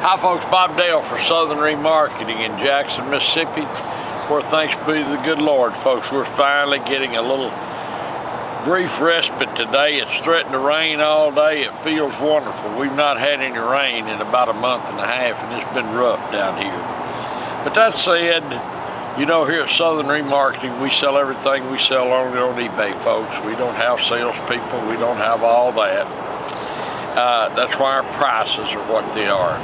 Hi folks, Bob Dale for Southern Remarketing in Jackson, Mississippi, where thanks be to the good Lord, folks, we're finally getting a little brief respite today. It's threatened to rain all day. It feels wonderful. We've not had any rain in about a month and a half, and it's been rough down here. But that said, you know, here at Southern Remarketing, we sell everything we sell only on eBay, folks. We don't have salespeople. We don't have all that. That's why our prices are what they are.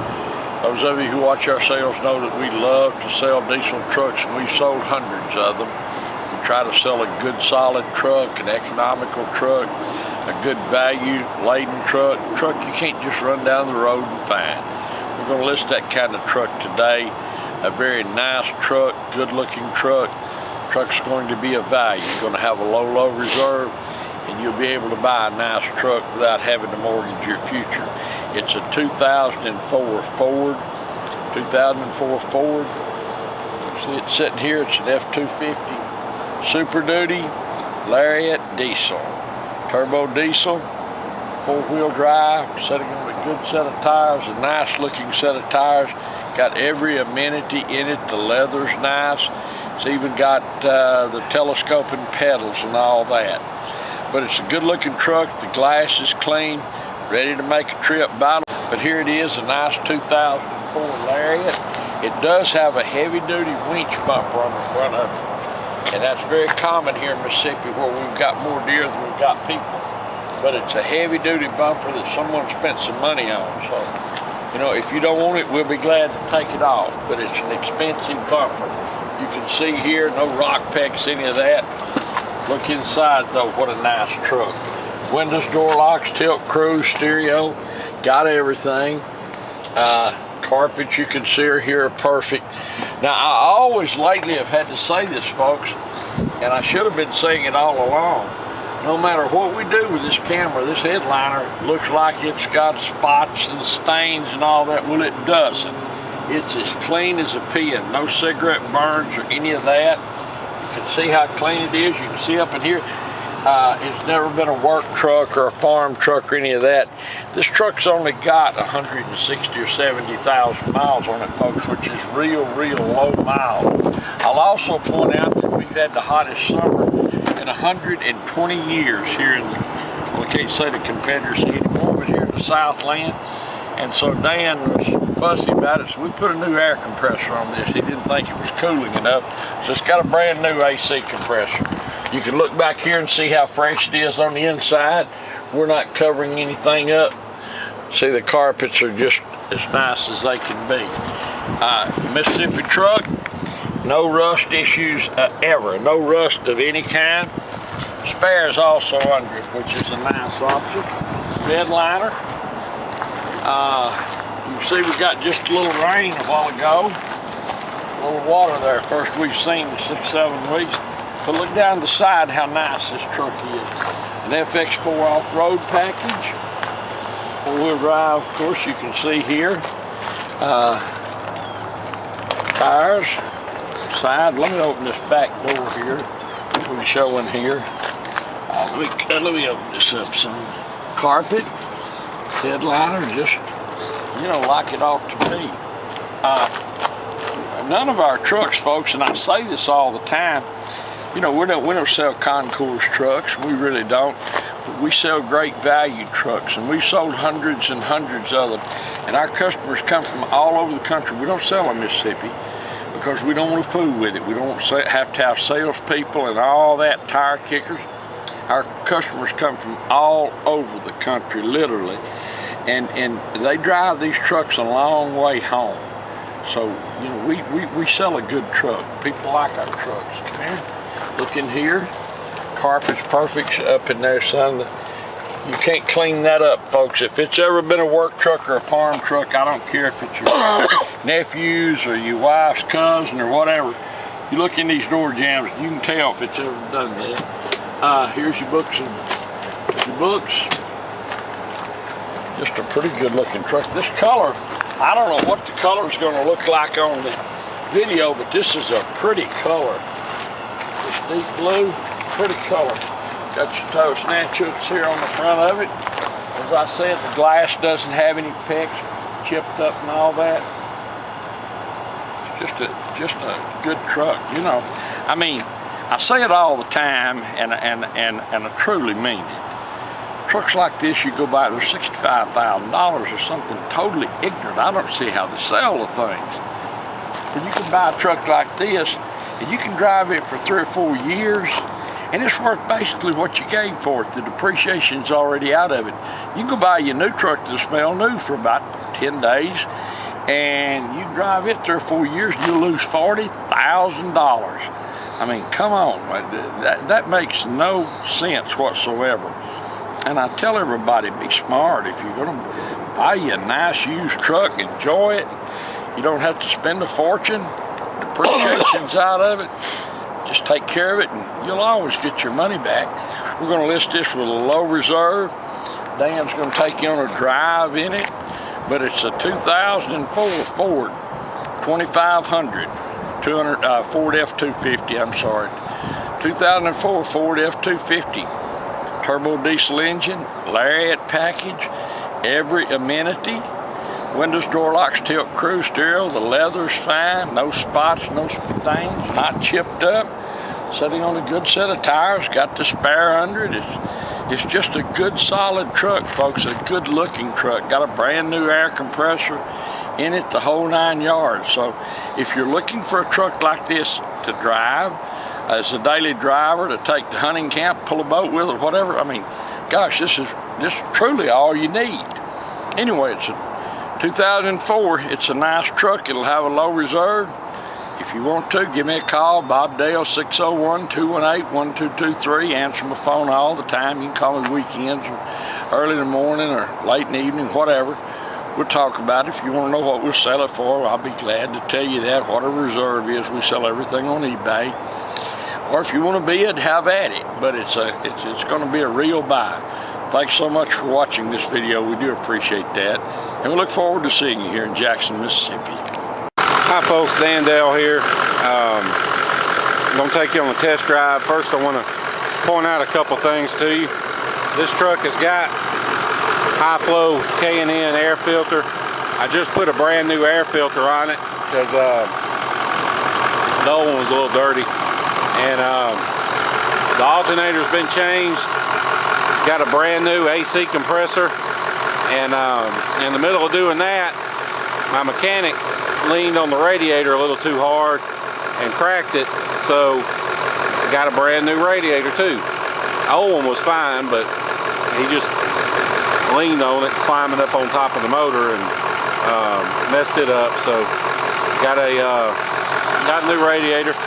Those of you who watch our sales know that we love to sell diesel trucks, and we've sold hundreds of them. We try to sell a good solid truck, an economical truck, a good value laden truck, a truck you can't just run down the road and find. We're going to list that kind of truck today. A very nice truck, good looking truck. Truck's going to be a value. You're going to have a low reserve, and you'll be able to buy a nice truck without having to mortgage your future. It's a 2004 Ford. See it sitting here, it's an F250 Super Duty Lariat diesel. Turbo diesel, 4-wheel drive, sitting on a good set of tires, a nice looking set of tires. Got every amenity in it, the leather's nice. It's even got the telescoping pedals and all that. But it's a good looking truck, the glass is clean, ready to make a trip by. But here it is, a nice 2004 Lariat. It does have a heavy duty winch bumper on the front of it. And that's very common here in Mississippi, where we've got more deer than we've got people. But it's a heavy duty bumper that someone spent some money on. So, you know, if you don't want it, we'll be glad to take it off. But it's an expensive bumper. You can see here, no rock pecks, any of that. Look inside though, what a nice truck. Windows, door locks, tilt, cruise, stereo, got everything. Carpets you can see here are perfect. Now I always lately have had to say this, folks, and I should have been saying it all along. No matter what we do with this camera, this headliner looks like it's got spots and stains and all that. Well, it doesn't. It's as clean as a pin. No cigarette burns or any of that. You can see how clean it is. You can see up in here. It's never been a work truck or a farm truck or any of that. This truck's only got 160 or 70,000 miles on it, folks, which is real low miles. I'll also point out that we've had the hottest summer in 120 years here in the, well, I can't say the Confederacy anymore, but here in the Southland. And so Dan was fussy about it, so we put a new air compressor on this. He didn't think it was cooling enough, so it's got a brand new AC compressor. You can look back here and see how fresh it is on the inside. We're not covering anything up. See, the carpets are just as nice as they can be. Mississippi truck, no rust issues ever, no rust of any kind. Spares also under it, which is a nice option. Bedliner. You can see we got just a little rain a while ago. A little water there, first we've seen in 6-7 weeks. But look down the side how nice this truck is. An FX4 off-road package. 4-wheel drive, of course, you can see here. Tires, side. Let me open this back door here. We're showing here. Let me open this up some. Carpet, headliner, just, you know, like it ought to be. None of our trucks, folks, and I say this all the time, you know, we don't sell concours trucks, we really don't. But we sell great value trucks, and we've sold hundreds and hundreds of them. And our customers come from all over the country. We don't sell in Mississippi because we don't want to fool with it. We don't have to have salespeople and all that, tire kickers. Our customers come from all over the country, literally. And they drive these trucks a long way home. So, you know, we sell a good truck. People like our trucks. Come here. Look in here, carpet's perfect up in there, son. You can't clean that up, folks. If it's ever been a work truck or a farm truck, I don't care if it's your nephew's or your wife's cousin or whatever. You look in these door jambs, you can tell if it's ever done that. Here's your books and your books. Just a pretty good looking truck. This color, I don't know what the color is going to look like on the video, but this is a pretty color. Deep blue, pretty color. Got your toe snatch hooks here on the front of it. As I said, the glass doesn't have any pecks. chipped up and all that. It's just a good truck, you know. I mean, I say it all the time, and I truly mean it. Trucks like this, you go buy, they're $65,000 or something totally ignorant. I don't see how they sell the things. But you can buy a truck like this, and you can drive it for 3 or 4 years, and it's worth basically what you gave for it. The depreciation's already out of it. You can go buy your new truck that'll smell new for about 10 days, and you drive it 3 or 4 years, you'll lose $40,000. I mean, come on, that makes no sense whatsoever. And I tell everybody, be smart. If you're gonna buy you a nice used truck, enjoy it. You don't have to spend a fortune. Depreciation's out of it. Just take care of it and you'll always get your money back. We're gonna list this with a low reserve. Dan's gonna take you on a drive in it, but it's a 2004 Ford 2500, Ford F250, I'm sorry. 2004 Ford F250. Turbo diesel engine, Lariat package, every amenity. Windows, door locks, tilt, cruise stereo. The leather's fine, no spots, no stains, not chipped up. Sitting on a good set of tires, got the spare under it. It's just a good solid truck, folks, a good looking truck. Got a brand new air compressor in it, the whole 9 yards. So if you're looking for a truck like this to drive, as a daily driver, to take to hunting camp, pull a boat with it, whatever, I mean, gosh, this is truly all you need. Anyway, it's a 2004, it's a nice truck. It'll have a low reserve. If you want to, give me a call, Bob Dale, 601-218-1223. Answer my phone all the time. You can call me weekends or early in the morning or late in the evening, whatever. We'll talk about it. If you want to know what we'll sell it for, I'll be glad to tell you that. What a reserve is, we sell everything on eBay. Or if you want to bid, have at it. But it's going to be a real buy. Thanks so much for watching this video. We do appreciate that. And we look forward to seeing you here in Jackson, Mississippi. Hi folks, Dan Dale here. I'm going to take you on a test drive. First I want to point out a couple things to you. This truck has got high flow K&N air filter. I just put a brand new air filter on it because the old one was a little dirty. And the alternator's been changed. Got a brand new AC compressor. And in the middle of doing that, my mechanic leaned on the radiator a little too hard and cracked it. So I got a brand new radiator too. The old one was fine, but he just leaned on it, climbing up on top of the motor, and messed it up. So got a new radiator.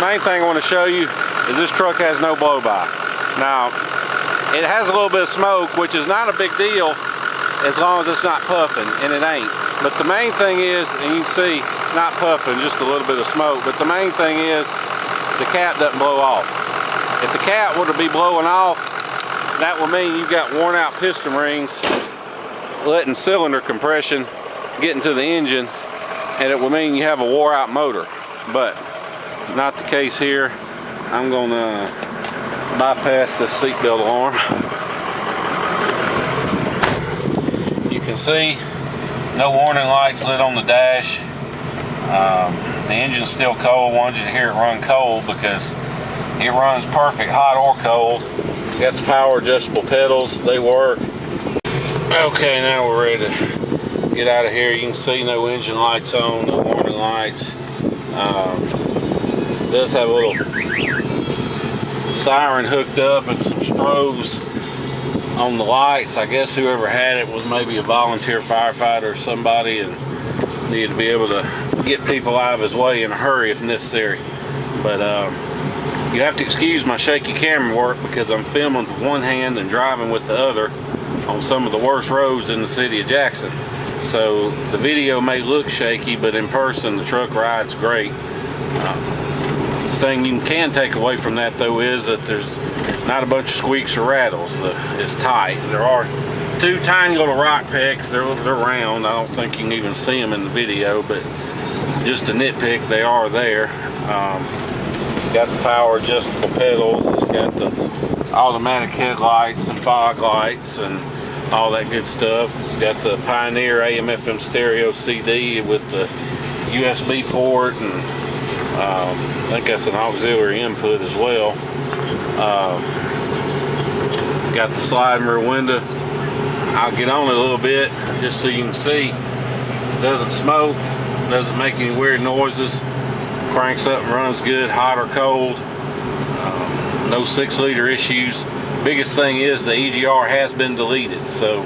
Main thing I want to show you is this truck has no blow-by. Now, it has a little bit of smoke, which is not a big deal as long as it's not puffing, and it ain't. But the main thing is, and you can see, not puffing, just a little bit of smoke, but the main thing is the cap doesn't blow off. If the cap were to be blowing off, that would mean you've got worn out piston rings letting cylinder compression get into the engine, and it would mean you have a wore out motor. But not the case here. I'm gonna bypass this seatbelt alarm. You can see no warning lights lit on the dash. The engine's still cold. Wanted you to hear it run cold because it runs perfect, hot or cold. Got the power adjustable pedals, they work. Okay, now we're ready to get out of here. You can see no engine lights on, no warning lights. It does have a little siren hooked up and some strobes on the lights. I guess whoever had it was maybe a volunteer firefighter or somebody and needed to be able to get people out of his way in a hurry if necessary. But you have to excuse my shaky camera work because I'm filming with one hand and driving with the other on some of the worst roads in the city of Jackson. So the video may look shaky, but in person the truck rides great. The thing you can take away from that though is that there's not a bunch of squeaks or rattles. It's tight. There are two tiny little rock pecks. They're round. I don't think you can even see them in the video, but just a nitpick, they are there. It's got the power adjustable pedals. It's got the automatic headlights and fog lights and all that good stuff. It's got the Pioneer AM/FM stereo CD with the USB port, and I think that's an auxiliary input as well. Got the sliding rear window. I'll get on it a little bit just so you can see. It doesn't smoke, doesn't make any weird noises, cranks up and runs good, hot or cold. No 6-liter issues. Biggest thing is the EGR has been deleted, so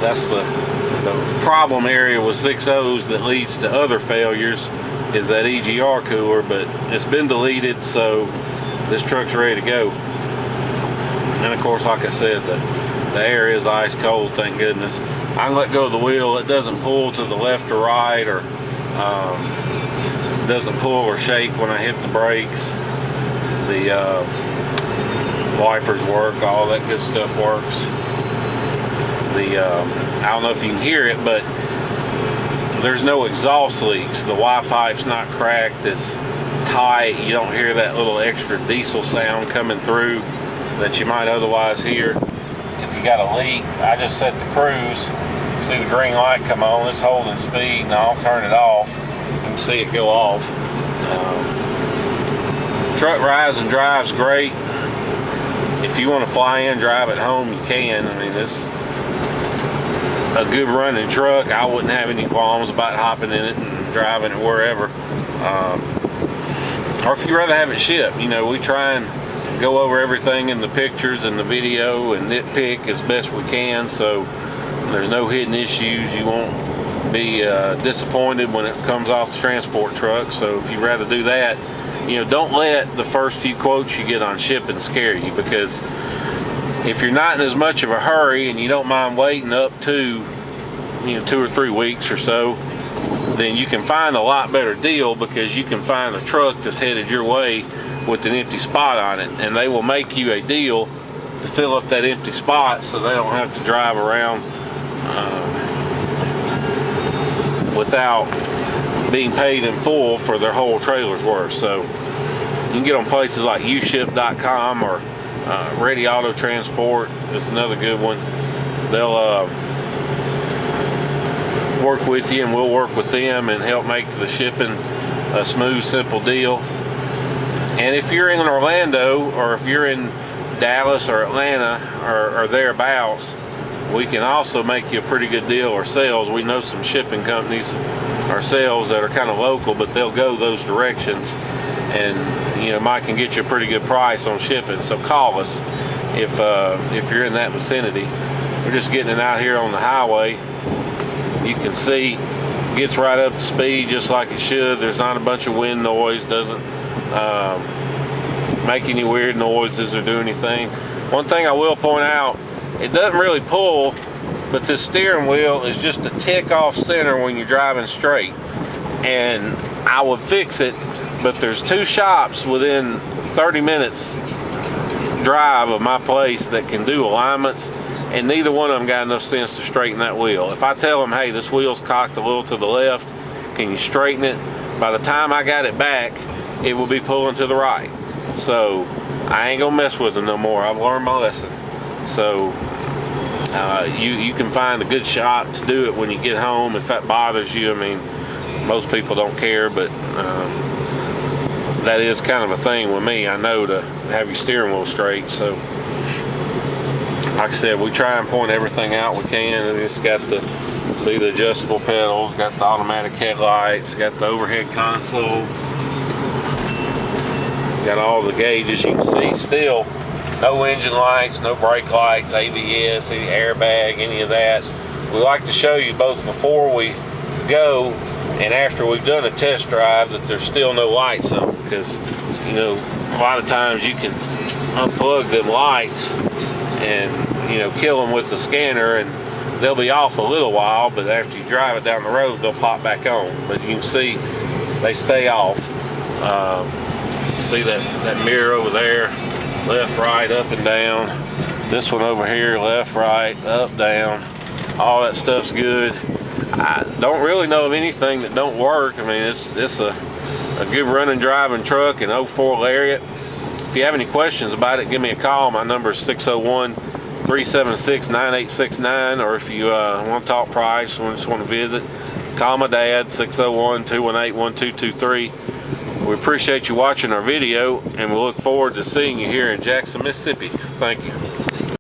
that's the problem area with 6.0s that leads to other failures, is that EGR cooler, but it's been deleted, so this truck's ready to go. And of course, like I said, the air is ice cold, thank goodness. I can let go of the wheel. It doesn't pull to the left or right, or doesn't pull or shake when I hit the brakes. The wipers work, all that good stuff works. I don't know if you can hear it, but there's no exhaust leaks. The Y pipe's not cracked, it's tight. You don't hear that little extra diesel sound coming through that you might otherwise hear. If you got a leak, I just set the cruise. See the green light come on, it's holding speed, and I'll turn it off. You can see it go off. Truck rides and drives great. If you want to fly in, drive at home, you can. I mean, it's a good running truck. I wouldn't have any qualms about hopping in it and driving it wherever. Or if you'd rather have it shipped, you know, we try and go over everything in the pictures and the video and nitpick as best we can, so there's no hidden issues. You won't be disappointed when it comes off the transport truck. So if you'd rather do that, you know, don't let the first few quotes you get on shipping scare you, because if you're not in as much of a hurry and you don't mind waiting up to, you know, 2 or 3 weeks or so, then you can find a lot better deal, because you can find a truck that's headed your way with an empty spot on it, and they will make you a deal to fill up that empty spot so they don't have to drive around without being paid in full for their whole trailer's worth. So you can get on places like uship.com or Ready Auto Transport is another good one. They'll work with you, and we'll work with them and help make the shipping a smooth, simple deal. And if you're in Orlando, or if you're in Dallas or Atlanta or thereabouts, we can also make you a pretty good deal ourselves. We know some shipping companies ourselves that are kind of local, but they'll go those directions, and you know, Mike can get you a pretty good price on shipping. So call us if you're in that vicinity. We're just getting it out here on the highway. You can see it gets right up to speed just like it should. There's not a bunch of wind noise, doesn't make any weird noises or do anything. One thing I will point out, it doesn't really pull, but this steering wheel is just a tick off center when you're driving straight, and I would fix it, but there's 2 shops within 30 minutes drive of my place that can do alignments, and neither one of them got enough sense to straighten that wheel. If I tell them, hey, this wheel's cocked a little to the left, can you straighten it? By the time I got it back, it will be pulling to the right. So I ain't gonna mess with them no more. I've learned my lesson. So you can find a good shop to do it when you get home. If that bothers you, I mean, most people don't care, but that is kind of a thing with me. I know to have your steering wheel straight. So like I said, we try and point everything out we can. And it's got the, see the adjustable pedals, got the automatic headlights, got the overhead console, got all the gauges you can see. Still no engine lights, no brake lights, ABS, any airbag, any of that. We like to show you both before we go and after we've done a test drive that there's still no lights on, because you know, a lot of times you can unplug them lights and, you know, kill them with the scanner, and they'll be off a little while, but after you drive it down the road, they'll pop back on. But you can see they stay off. See that mirror over there, left, right, up and down. This one over here, left, right, up, down. All that stuff's good. I don't really know of anything that don't work. I mean, it's a good running, driving truck, an 04 Lariat. If you have any questions about it, give me a call. My number is 601-386-3700. 376-9869, or if you want to talk price or just want to visit, call my dad, 601-218-1223. We appreciate you watching our video, and we look forward to seeing you here in Jackson, Mississippi. Thank you.